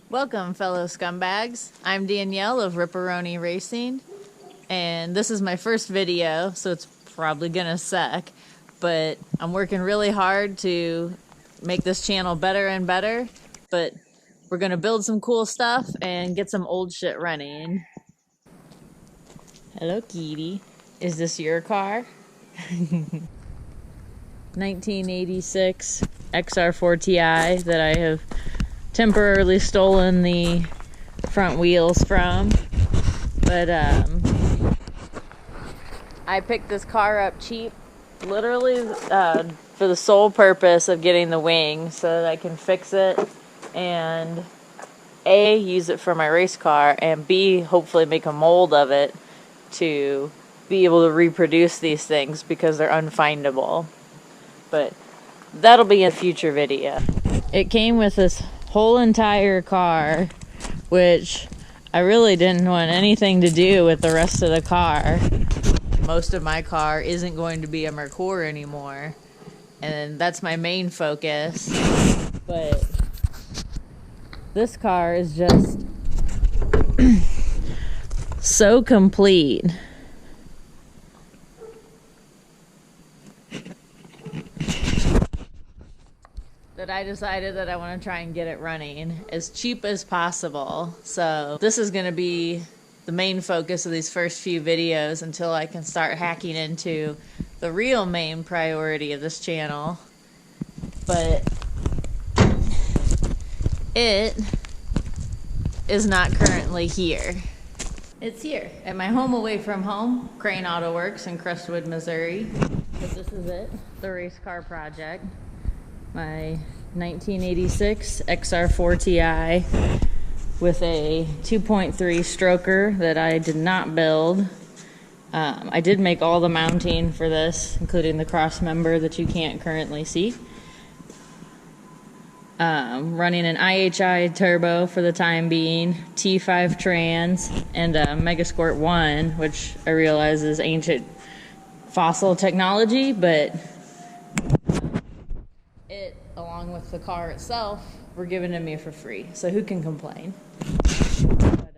Welcome, fellow scumbags. I'm Danielle of Ripperoni Racing, and this is my first video, so it's probably gonna suck, but I'm working really hard to make this channel better and better, but we're gonna build some cool stuff and get some old shit running. Hello, kitty. Is this your car? 1986 XR4TI that I have temporarily stolen the front wheels from, but I picked this car up cheap, literally for the sole purpose of getting the wing so that I can fix it and A, use it for my race car, and B, hopefully make a mold of it to be able to reproduce these things because they're unfindable. But that'll be a future video. It came with this whole entire car, which I really didn't want anything to do with the rest of the car. Most of my car isn't going to be a Merkur anymore, and that's my main focus. But this car is just so complete. That I decided that I want to try and get it running as cheap as possible. So this is going to be the main focus of these first few videos until I can start hacking into the real main priority of this channel. But it is not currently here. It's here at my home away from home, Crane Auto Works in Crestwood, Missouri. But this is it, the race car project. My 1986 XR4TI with a 2.3 stroker that I did not build. I did make all the mounting for this, including the cross member that you can't currently see. Running an IHI turbo for the time being, T5 trans, and a Megasquirt 1, which I realize is ancient fossil technology, but it, along with the car itself, were given to me for free, so who can complain? But,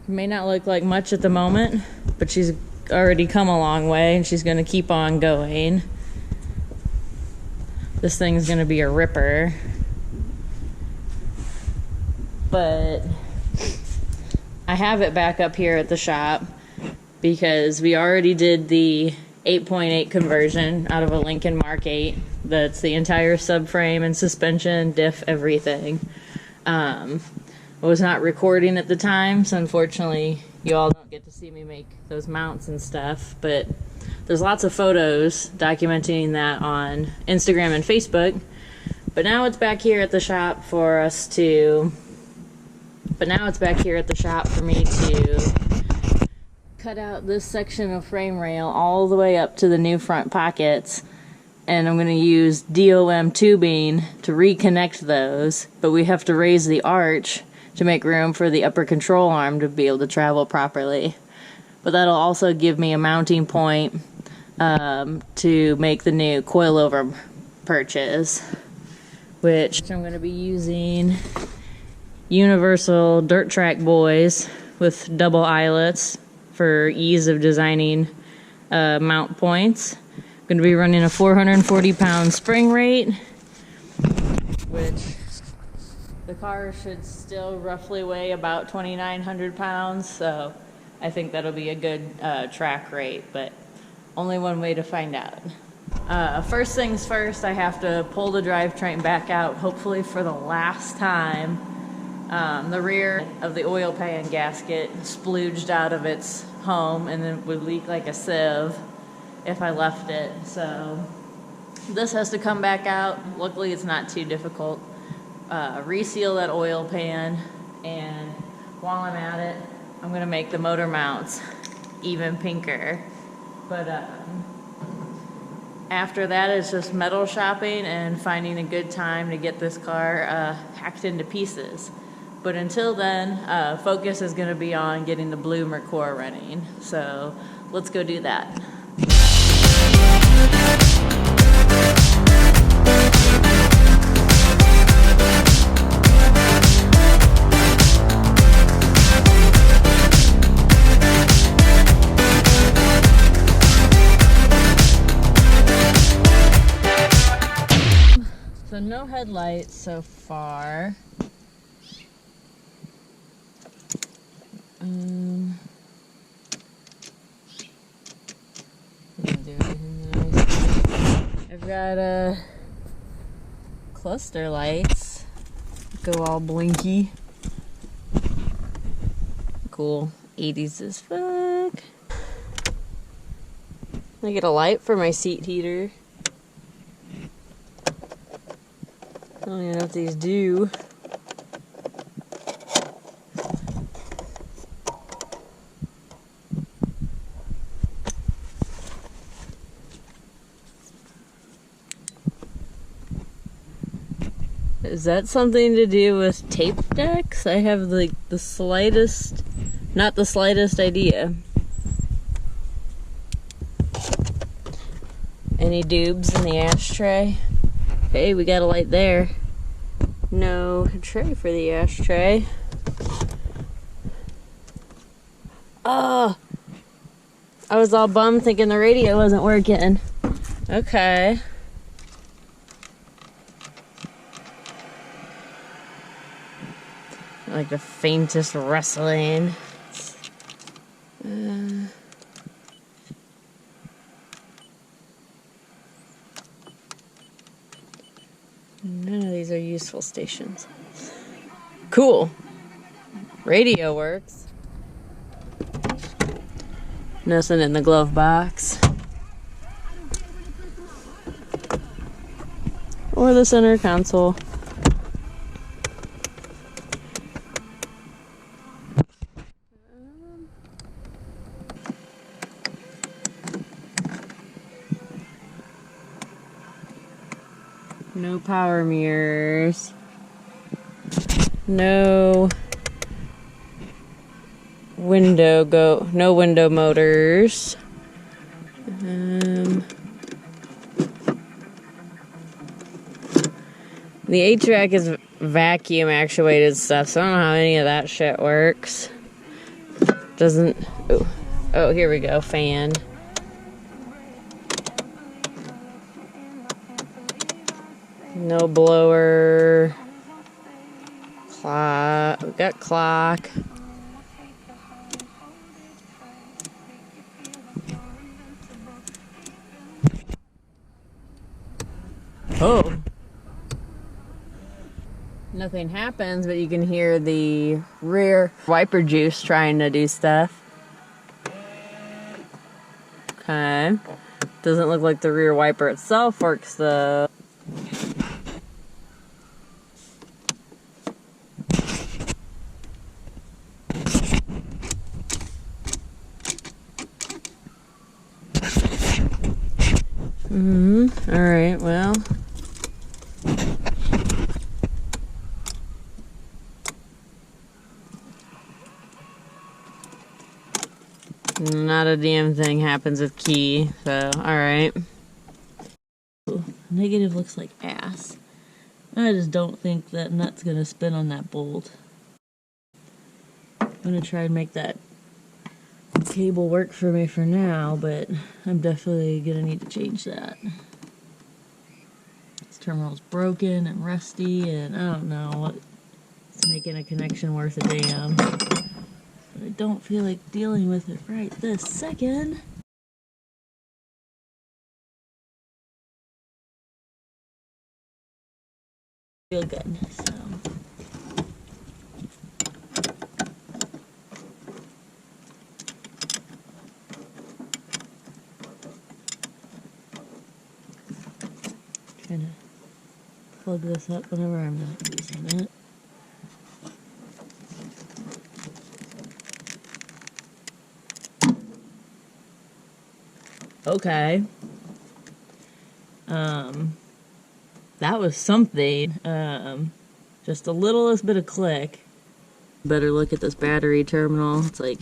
it may not look like much at the moment, but she's already come a long way, and she's going to keep on going. This thing's going to be a ripper. But I have it back up here at the shop because we already did the 8.8 conversion out of a Lincoln Mark 8. That's the entire subframe and suspension, diff, everything. I was not recording at the time, so unfortunately you all don't get to see me make those mounts and stuff, but there's lots of photos documenting that on Instagram and Facebook. But now it's back here at the shop for us to, but now it's back here at the shop for me to cut out this section of frame rail all the way up to the new front pockets, and I'm going to use DOM tubing to reconnect those, but we have to raise the arch to make room for the upper control arm to be able to travel properly. But that'll also give me a mounting point to make the new coilover perches, which I'm going to be using universal dirt track buoys with double eyelets for ease of designing mount points. I'm going to be running a 440-pound spring rate, which the car should still roughly weigh about 2,900 pounds, so I think that'll be a good track rate, but only one way to find out. First things first, I have to pull the drivetrain back out, hopefully for the last time. The rear of the oil pan gasket splooged out of its home and then would leak like a sieve if I left it. So this has to come back out. Luckily it's not too difficult. Reseal that oil pan, and while I'm at it, I'm going to make the motor mounts even pinker. But after that, it's just metal shopping and finding a good time to get this car hacked into pieces. But until then, focus is going to be on getting the blue Merkur running. So let's go do that. red lights so far. Didn't do anything nice. I've got cluster lights. Go all blinky. Cool. 80s as fuck. I get a light for my seat heater. I don't even know what these do. Is that something to do with tape decks? I have like the slightest, not the slightest idea. Any dubs in the ashtray? Hey, we got a light there. No tray for the ashtray. Oh! I was all bummed thinking the radio wasn't working. Okay. Like the faintest rustling. None of these are useful stations. Cool. Radio works. Nothing in the glove box. Or the center console. No power mirrors. No window motors. The HVAC is vacuum actuated stuff, so I don't know how any of that shit works. Doesn't. Oh, here we go. Fan. No blower. Clock. We got clock. Oh. Nothing happens, but you can hear the rear wiper juice trying to do stuff. Okay. Doesn't look like the rear wiper itself works though. Alright, well. Not a damn thing happens with key, so alright. Negative looks like ass. I just don't think that nut's gonna spin on that bolt. I'm gonna try and make that cable work for me for now, but I'm definitely gonna need to change that. This terminal's broken and rusty, and I don't know what's making a connection worth a damn. But I don't feel like dealing with it right this second. Feel good, so. Trying to plug this up whenever I'm not using it. Okay. That was something. Just the littlest bit of click. Better look at this battery terminal. It's like,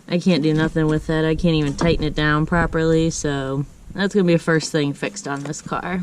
I can't do nothing with it. I can't even tighten it down properly, so that's gonna be the first thing fixed on this car.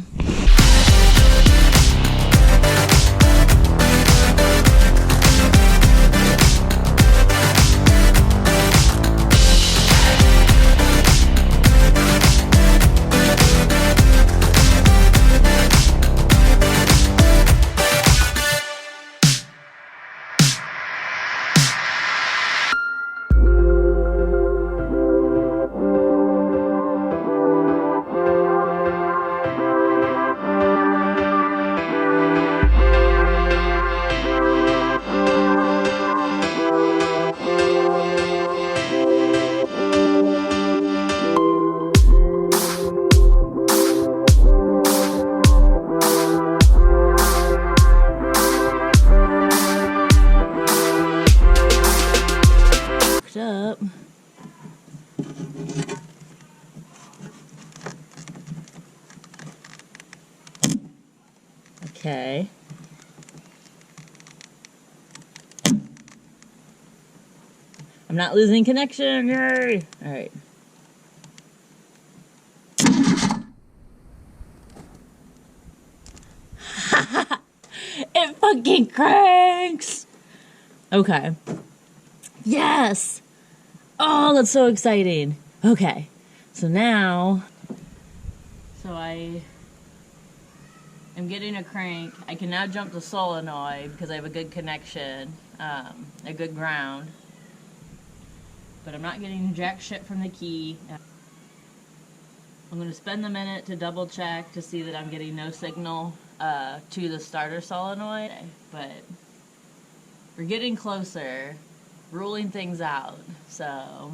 I'm not losing connection. Yay! All right. It fucking cranks! Okay. Yes! Oh, that's so exciting. Okay. So now... So I am getting a crank. I can now jump the solenoid because I have a good connection, a good ground. But I'm not getting jack shit from the key. I'm going to spend the minute to double check to see that I'm getting no signal to the starter solenoid. But we're getting closer, ruling things out. So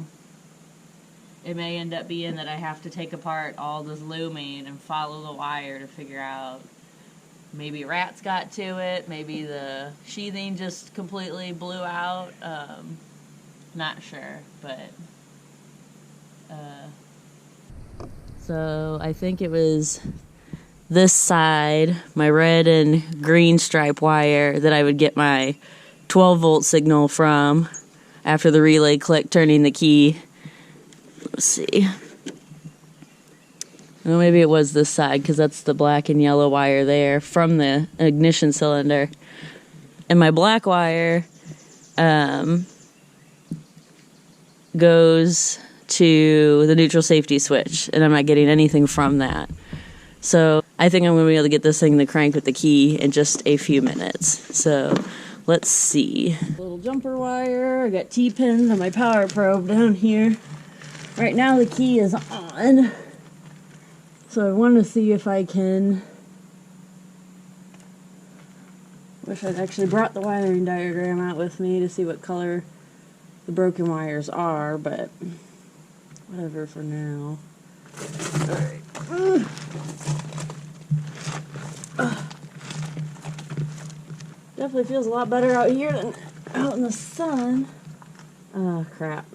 it may end up being that I have to take apart all this looming and follow the wire to figure out. Maybe rats got to it. Maybe the sheathing just completely blew out. Not sure, but... So I think it was this side, my red and green stripe wire, that I would get my 12-volt signal from after the relay clicked, turning the key. Let's see. Well, maybe it was this side, because that's the black and yellow wire there from the ignition cylinder. And my black wire goes to the neutral safety switch, and I'm not getting anything from that. So I think I'm going to be able to get this thing to crank with the key in just a few minutes. So let's see. Little jumper wire. I got T-pins on my power probe down here. Right now the key is on. So I want to see if I can... Wish I'd actually brought the wiring diagram out with me to see what color the broken wires are, but whatever for now. Alright. Definitely feels a lot better out here than out in the sun. Oh, crap.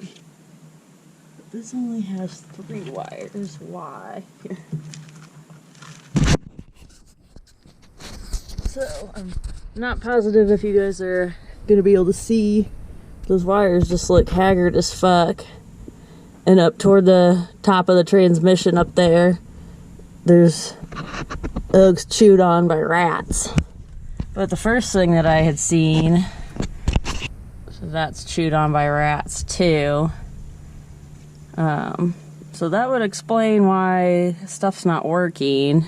This only has 3 wires. Why? So, I'm not positive if you guys are going to be able to see. Those wires just look haggard as fuck. And up toward the top of the transmission up there, there's Uggs chewed on by rats. But the first thing that I had seen, so that's chewed on by rats too. So that would explain why stuff's not working.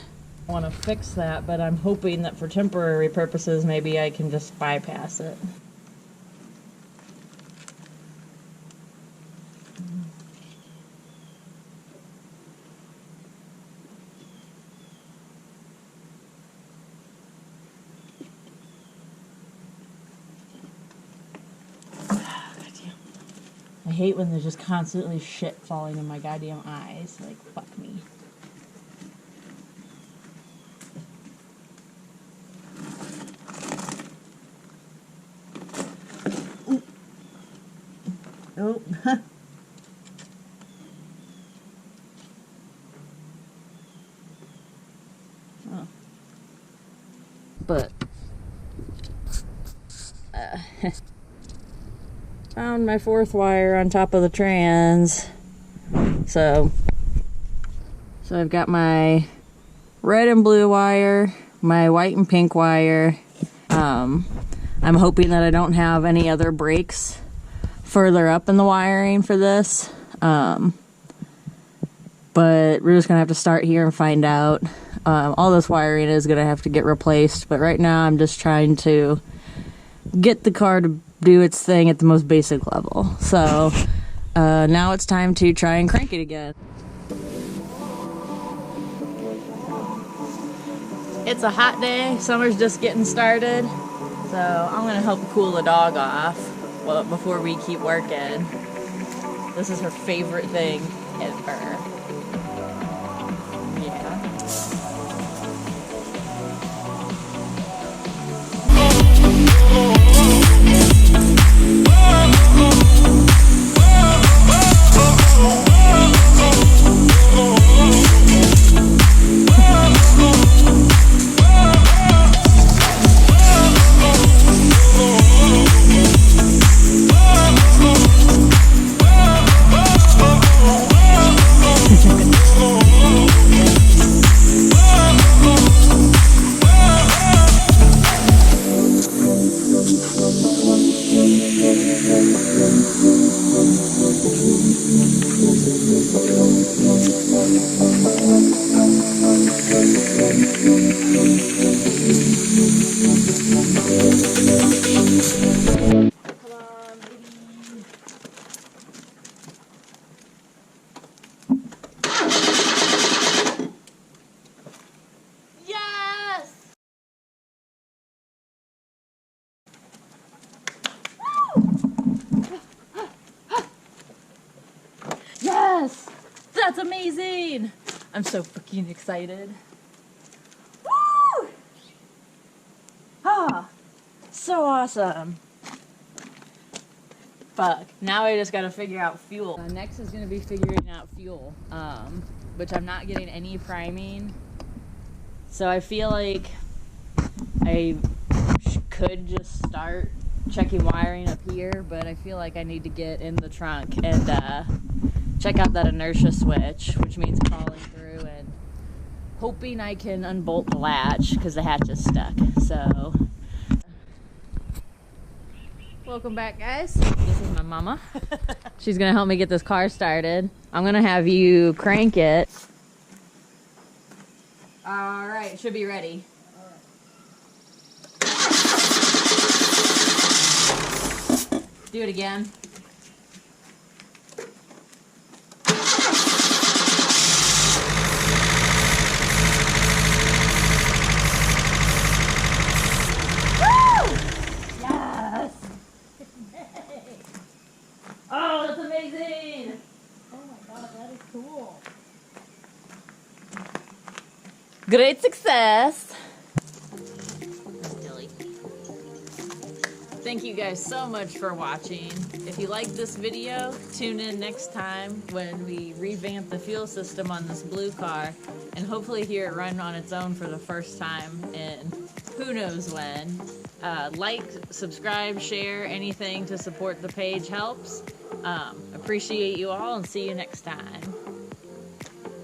I want to fix that, but I'm hoping that for temporary purposes, maybe I can just bypass it. I hate when there's just constantly shit falling in my goddamn eyes. Like, fuck me. Ooh. Oh. Oh. But found my 4th wire on top of the trans. So I've got my red and blue wire, my white and pink wire. I'm hoping that I don't have any other breaks further up in the wiring for this. But we're just gonna have to start here and find out. All this wiring is gonna have to get replaced, but right now I'm just trying to get the car to do its thing at the most basic level. So now it's time to try and crank it again. It's a hot day. Summer's just getting started. So I'm gonna help cool the dog off before we keep working. This is her favorite thing ever. Come on, baby. Yes! Yes! That's amazing! I'm so fucking excited. Woo! Ah, so awesome. Fuck. Now I just gotta figure out fuel. Next is gonna be figuring out fuel, which I'm not getting any priming. So I feel like I could just start checking wiring up here, but I feel like I need to get in the trunk and check out that inertia switch, which means crawling through and hoping I can unbolt the latch because the hatch is stuck. So welcome back, guys. This is my mama. She's gonna help me get this car started. I'm gonna have you crank it. All right, it should be ready. Do it again. Woo! Yes! Oh, that's amazing! Oh my god, that is cool. Great success! Thank you guys so much for watching. If you liked this video, tune in next time when we revamp the fuel system on this blue car and hopefully hear it run on its own for the first time in who knows when. Like, subscribe, share, anything to support the page helps. Appreciate you all and see you next time.